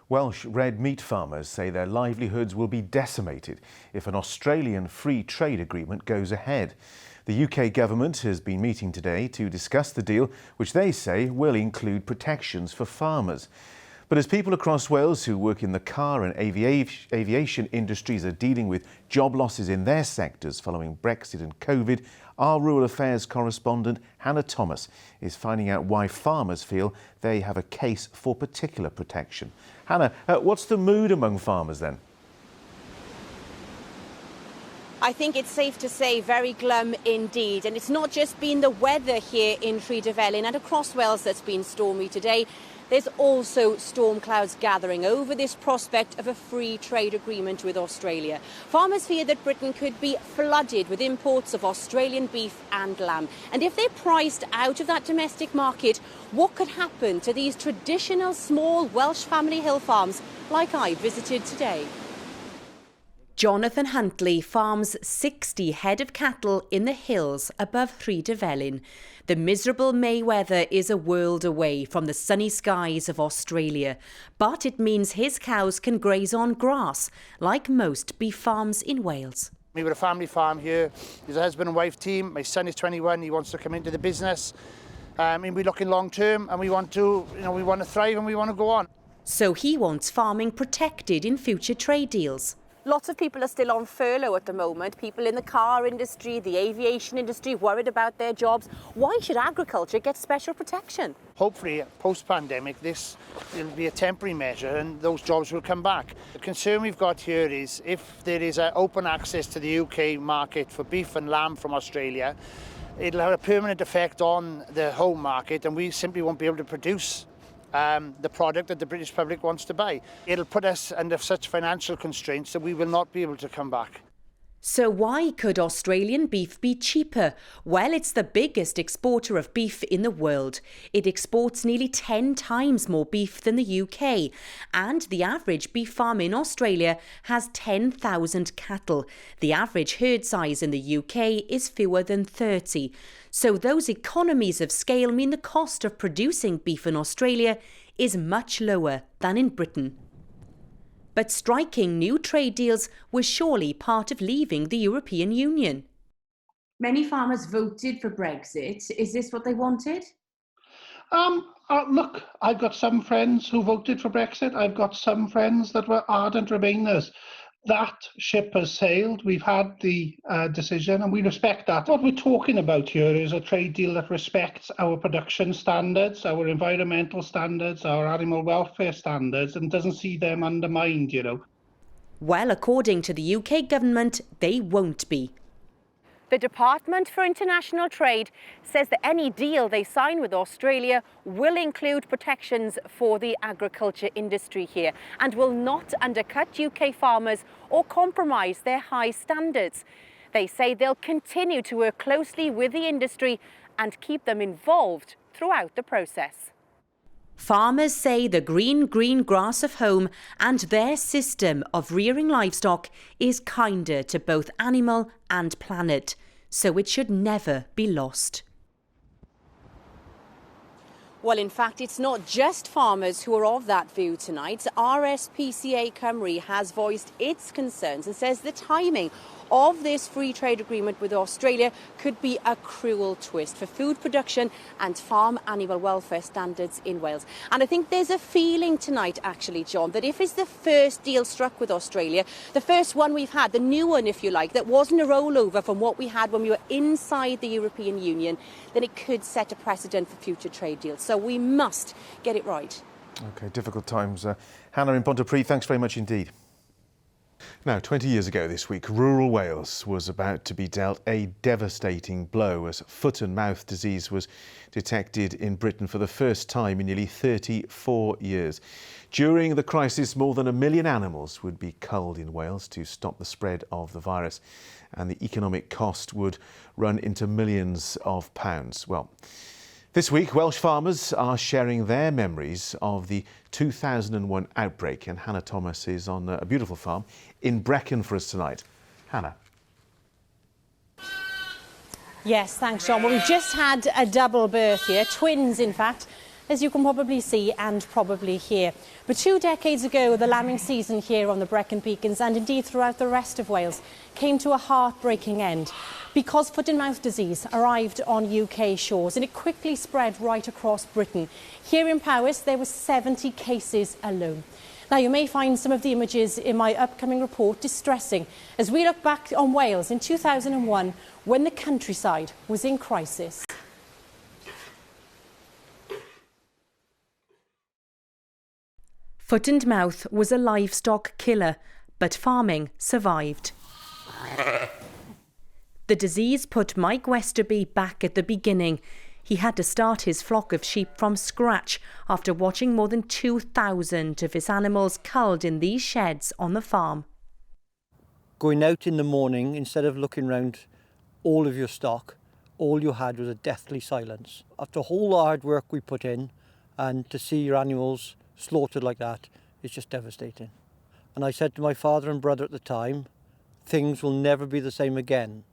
Welsh red meat farmers say their livelihoods will be decimated if an Australian free trade agreement goes ahead. The UK government has been meeting today to discuss the deal, which they say will include protections for farmers. But as people across Wales who work in the car and aviation industries are dealing with job losses in their sectors following Brexit and COVID, our rural affairs correspondent Hannah Thomas is finding out why farmers feel they have a case for particular protection. Hannah, what's the mood among farmers then? I think it's safe to say very glum indeed. And it's not just been the weather here in Rhydyfelin and across Wales that's been stormy today. There's also storm clouds gathering over this prospect of a free trade agreement with Australia. Farmers fear that Britain could be flooded with imports of Australian beef and lamb. And if they're priced out of that domestic market, what could happen to these traditional small Welsh family hill farms like I visited today? Jonathan Huntley farms 60 head of cattle in the hills above Rhydyfelin. The miserable May weather is a world away from the sunny skies of Australia, but it means his cows can graze on grass, like most beef farms in Wales. We're a family farm here. There's a husband and wife team. My son is 21. He wants to come into the business. We're looking long term, and we want to thrive and we want to go on. So he wants farming protected in future trade deals. Lots of people are still on furlough at the moment. People in the car industry, the aviation industry, worried about their jobs. Why should agriculture get special protection? Hopefully, post-pandemic, this will be a temporary measure and those jobs will come back. The concern we've got here is if there is open access to the UK market for beef and lamb from Australia, it'll have a permanent effect on the home market and we simply won't be able to produce the product that the British public wants to buy. It'll put us under such financial constraints that we will not be able to come back. So why could Australian beef be cheaper? Well, it's the biggest exporter of beef in the world. It exports nearly 10 times more beef than the UK. And the average beef farm in Australia has 10,000 cattle. The average herd size in the UK is fewer than 30. So those economies of scale mean the cost of producing beef in Australia is much lower than in Britain. But striking new trade deals was surely part of leaving the European Union. Many farmers voted for Brexit. Is this what they wanted? Look, I've got some friends who voted for Brexit. I've got some friends that were ardent Remainers. That ship has sailed. We've had the decision and we respect that. What we're talking about here is a trade deal that respects our production standards, our environmental standards, our animal welfare standards, and doesn't see them undermined, you know. Well, according to the UK government, they won't be. The Department for International Trade says that any deal they sign with Australia will include protections for the agriculture industry here and will not undercut UK farmers or compromise their high standards. They say they'll continue to work closely with the industry and keep them involved throughout the process. Farmers say the green grass of home and their system of rearing livestock is kinder to both animal and planet, so it should never be lost. Well, in fact, it's not just farmers who are of that view tonight. RSPCA Cymru has voiced its concerns and says the timing of this free trade agreement with Australia could be a cruel twist for food production and farm animal welfare standards in Wales. And I think there's a feeling tonight, actually, John, that if it's the first deal struck with Australia, the first one we've had, the new one, if you like, that wasn't a rollover from what we had when we were inside the European Union, then it could set a precedent for future trade deals. So we must get it right. OK, difficult times. Hannah in Pontypridd, thanks very much indeed. Now, 20 years ago this week, rural Wales was about to be dealt a devastating blow as foot and mouth disease was detected in Britain for the first time in nearly 34 years. During the crisis, more than 1 million animals would be culled in Wales to stop the spread of the virus, and the economic cost would run into millions of pounds. Well, this week, Welsh farmers are sharing their memories of the 2001 outbreak, and Hannah Thomas is on a beautiful farm in Brecon for us tonight. Hannah. Yes, thanks, John. Well, we've just had a double birth here, twins, in fact. as you can probably see and probably hear. But 2 decades ago, the lambing season here on the Brecon Beacons, and indeed throughout the rest of Wales, came to a heartbreaking end because foot and mouth disease arrived on UK shores and it quickly spread right across Britain. Here in Powys, there were 70 cases alone. Now, you may find some of the images in my upcoming report distressing as we look back on Wales in 2001 when the countryside was in crisis. Foot and mouth was a livestock killer, but farming survived. The disease put Mike Westerby back at the beginning. He had to start his flock of sheep from scratch after watching more than 2,000 of his animals culled in these sheds on the farm. Going out in the morning, instead of looking round all of your stock, all you had was a deathly silence. After all the hard work we put in, and to see your animals slaughtered like that is just devastating. And I said to my father and brother at the time, things will never be the same again.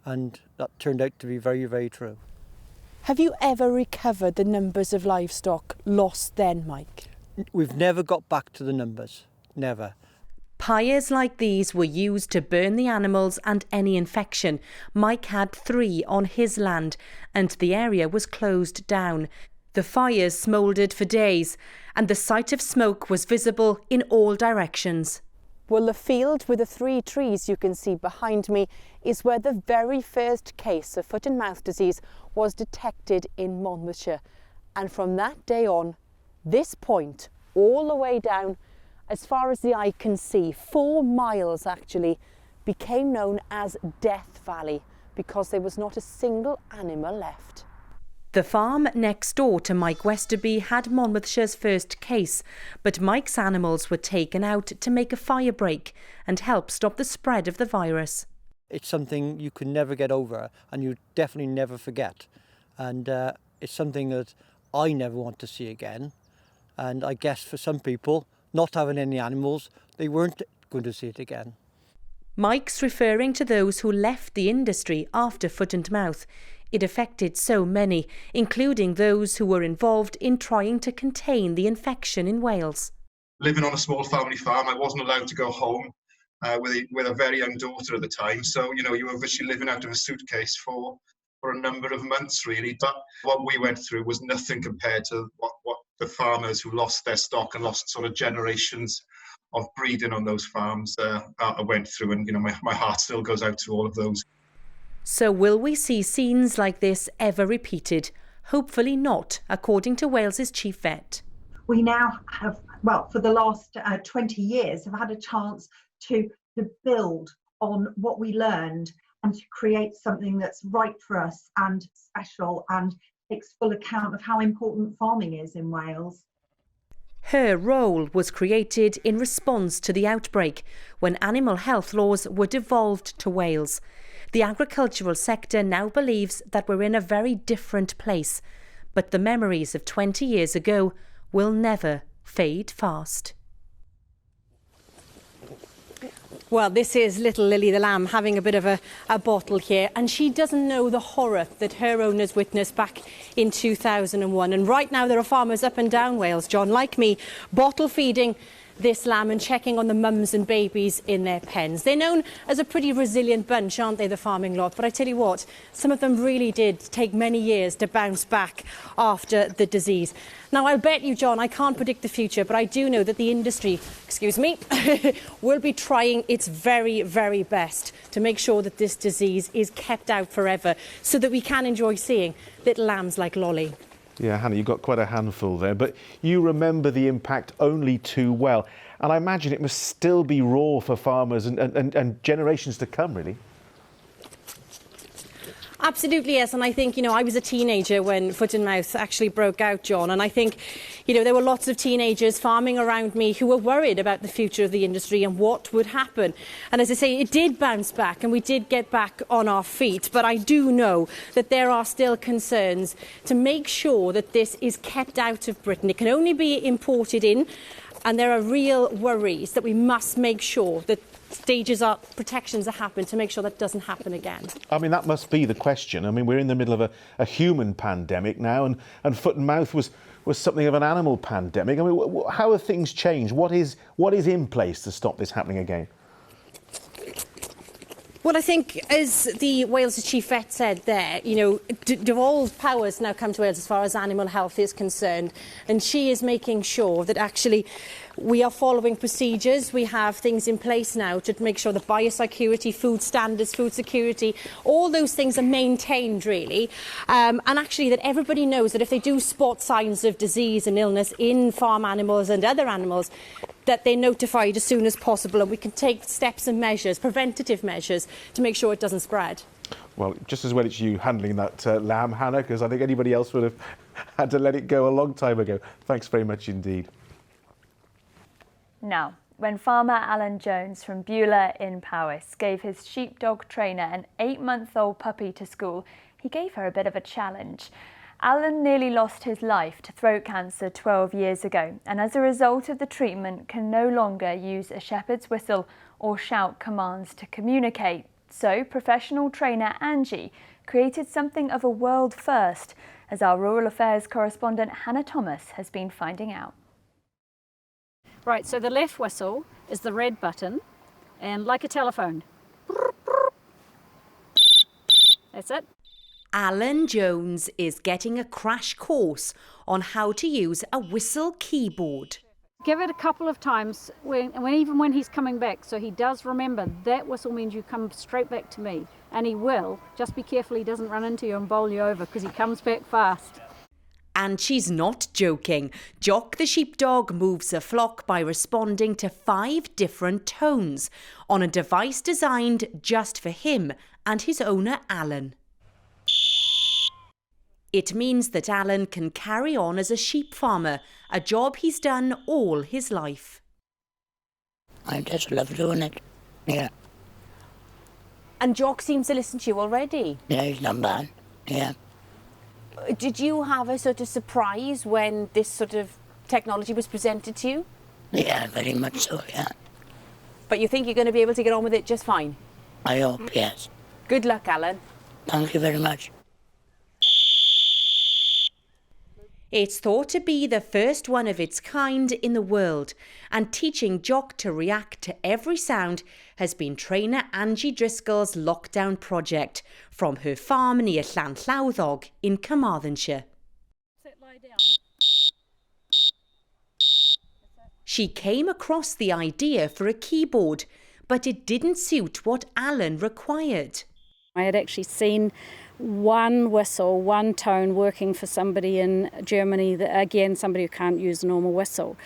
And that turned out to be very, very true. Have you ever recovered the numbers of livestock lost then, Mike? We've never got back to the numbers, never. Pyres like these were used to burn the animals and any infection. Mike had 3 on his land and the area was closed down. The fires smouldered for days and the sight of smoke was visible in all directions. Well, the field with the 3 trees you can see behind me is where the very first case of foot and mouth disease was detected in Monmouthshire. And from that day on, this point, all the way down, as far as the eye can see, 4 miles actually, became known as Death Valley because there was not a single animal left. The farm next door to Mike Westerby had Monmouthshire's first case, but Mike's animals were taken out to make a fire break and help stop the spread of the virus. It's something you can never get over and you definitely never forget. And it's something that I never want to see again. And I guess for some people, not having any animals, they weren't going to see it again. Mike's referring to those who left the industry after foot and mouth. It affected so many, including those who were involved in trying to contain the infection in Wales. Living on a small family farm, I wasn't allowed to go home with a very young daughter at the time. So, you were virtually living out of a suitcase for a number of months, really. But what we went through was nothing compared to what the farmers who lost their stock and lost sort of generations of breeding on those farms went through. And, my heart still goes out to all of those. So will we see scenes like this ever repeated? Hopefully not, according to Wales's chief vet. We now have, for the last 20 years, have had a chance to build on what we learned and to create something that's right for us and special and takes full account of how important farming is in Wales. Her role was created in response to the outbreak when animal health laws were devolved to Wales. The agricultural sector now believes that we're in a very different place, but the memories of 20 years ago will never fade fast. Well, this is little Lily the lamb having a bit of a bottle here, and she doesn't know the horror that her owners witnessed back in 2001. And right now there are farmers up and down Wales, John, like me, bottle feeding this lamb and checking on the mums and babies in their pens. They're known as a pretty resilient bunch, aren't they, the farming lot? But I tell you what, some of them really did take many years to bounce back after the disease. Now, I'll bet you, John, I can't predict the future, but I do know that the industry, will be trying its very, very best to make sure that this disease is kept out forever so that we can enjoy seeing little lambs like Lolly. Yeah, Hannah, you've got quite a handful there, but you remember the impact only too well. And I imagine it must still be raw for farmers and generations to come, really. Absolutely, yes. And I think, I was a teenager when foot and mouth actually broke out, John. And I think, there were lots of teenagers farming around me who were worried about the future of the industry and what would happen. And as I say, it did bounce back and we did get back on our feet. But I do know that there are still concerns to make sure that this is kept out of Britain. It can only be imported in. And there are real worries that we must make sure that protections are happening to make sure that doesn't happen again. I mean, that must be the question. I mean, we're in the middle of a human pandemic now, and foot and mouth was was something of an animal pandemic. I mean, how have things changed? What is in place to stop this happening again? Well, I think, as the Wales' chief vet said there, you know, devolved powers now come to Wales as far as animal health is concerned, and she is making sure that actually we are following procedures. We have things in place now to make sure that biosecurity, food standards, food security, all those things are maintained, really, and actually that everybody knows that if they do spot signs of disease and illness in farm animals and other animals, that they're notified as soon as possible, and we can take steps and measures, preventative measures, to make sure it doesn't spread. Well, just as well it's you handling that lamb, Hannah, because I think anybody else would have had to let it go a long time ago. Thanks very much indeed. Now, when farmer Alan Jones from Beulah in Powys gave his sheepdog trainer an 8-month-old puppy to school, he gave her a bit of a challenge. Alan nearly lost his life to throat cancer 12 years ago, and as a result of the treatment can no longer use a shepherd's whistle or shout commands to communicate. So professional trainer Angie created something of a world first, as our rural affairs correspondent Hannah Thomas has been finding out. Right, so the left whistle is the red button, and like a telephone. That's it. Alan Jones is getting a crash course on how to use a whistle keyboard. Give it a couple of times, even when he's coming back, so he does remember that whistle means you come straight back to me, and he will. Just be careful he doesn't run into you and bowl you over, because he comes back fast. And she's not joking. Jock the sheepdog moves a flock by responding to 5 different tones on a device designed just for him and his owner Alan. It means that Alan can carry on as a sheep farmer, a job he's done all his life. I just love doing it, yeah. And Jock seems to listen to you already. Yeah, he's not bad, yeah. Did you have a sort of surprise when this sort of technology was presented to you? Yeah, very much so, yeah. But you think you're going to be able to get on with it just fine? I hope, yes. Good luck, Alan. Thank you very much. It's thought to be the first one of its kind in the world, and teaching Jock to react to every sound has been trainer Angie Driscoll's lockdown project from her farm near Llanllawddog in Carmarthenshire. She came across the idea for a keyboard, but it didn't suit what Alan required. I had actually seen one whistle, one tone working for somebody in Germany, again, somebody who can't use a normal whistle.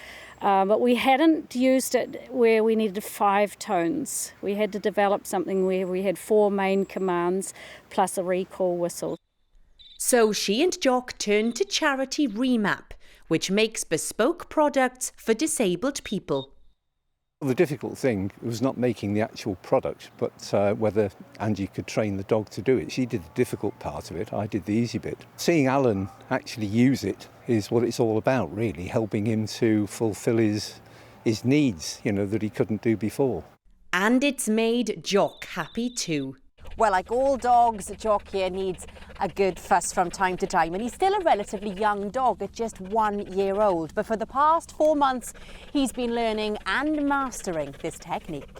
But we hadn't used it where we needed 5 tones. We had to develop something where we had 4 main commands plus a recall whistle. So she and Jock turned to charity Remap, which makes bespoke products for disabled people. The difficult thing was not making the actual product, but whether Angie could train the dog to do it. She did the difficult part of it, I did the easy bit. Seeing Alan actually use it is what it's all about, really, helping him to fulfil his needs, you know, that he couldn't do before. And it's made Jock happy too. Well, like all dogs, Jock here needs a good fuss from time to time, and he's still a relatively young dog at just 1 year old. But for the past 4 months, he's been learning and mastering this technique.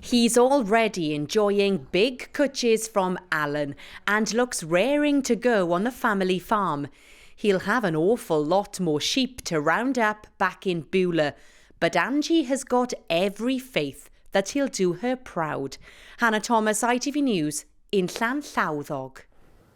He's already enjoying big cwtches from Alan and looks raring to go on the family farm. He'll have an awful lot more sheep to round up back in Beulah, but Angie has got every faith that he'll do her proud. Hannah Thomas, ITV News, in Llanllawddog.